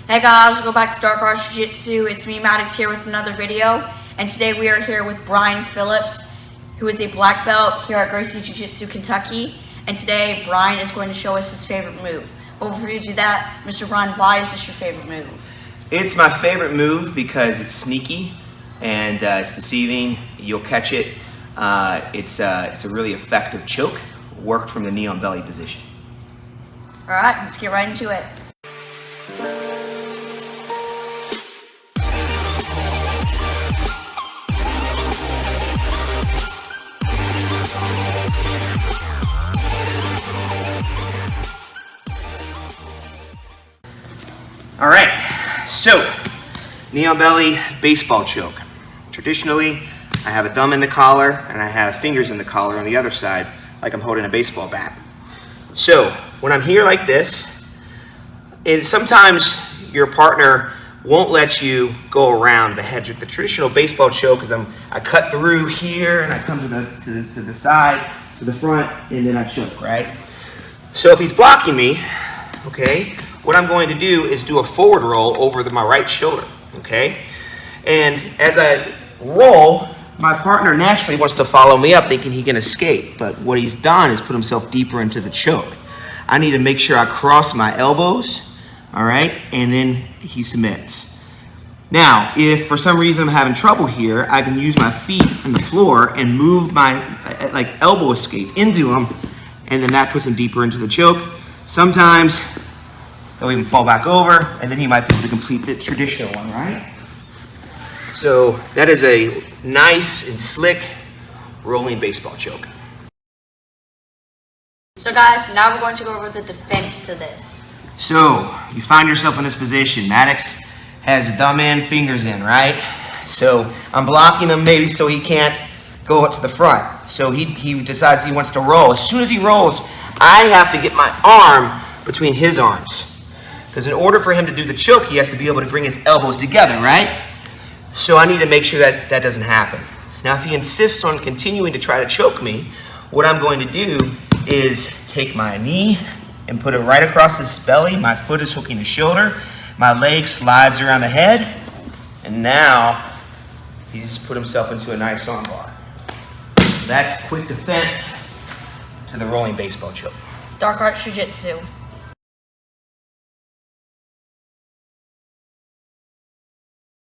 Hey guys, go back to Dark Arts Jiu-Jitsu. It's me, Maddox, here with another video. And today we are here with Brian Phillips, who is a black belt here at Gracie Jiujitsu Kentucky. And today, Brian is going to show us his favorite move. But before you do that, Mr. Brian, why is this your favorite move? It's my favorite move because it's sneaky and it's deceiving. You'll catch it. It's a really effective choke, worked from the knee on belly position. All right, let's get right into it. All right, so knee on belly baseball choke. Traditionally, I have a thumb in the collar and I have fingers in the collar on the other side, like I'm holding a baseball bat. So when I'm here like this, and sometimes your partner won't let you go around the head. The traditional baseball choke is I cut through here and I come to the side, to the front, and then I choke, right? So if he's blocking me, okay, what I'm going to do is do a forward roll over my right shoulder, okay? And as I roll, my partner naturally wants to follow me up thinking he can escape, but what he's done is put himself deeper into the choke. I need to make sure I cross my elbows, all right, and then he submits. Now, if for some reason I'm having trouble here, I can use my feet on the floor and move my elbow escape into him, and then that puts him deeper into the choke. Sometimes they'll even fall back over, and then he might be able to complete the traditional one, right? So that is a nice and slick rolling baseball choke. So guys, now we're going to go over the defense to this. So you find yourself in this position. Maddox has a thumb in, fingers in, right? So I'm blocking him maybe so he can't go up to the front. So he decides he wants to roll. As soon as he rolls, I have to get my arm between his arms. Because in order for him to do the choke, he has to be able to bring his elbows together, right? So I need to make sure that that doesn't happen. Now, if he insists on continuing to try to choke me, what I'm going to do is take my knee and put it right across his belly. My foot is hooking the shoulder. My leg slides around the head. And now he's put himself into a nice armbar. So that's quick defense to the rolling baseball choke. Dark Arts Jiu-Jitsu.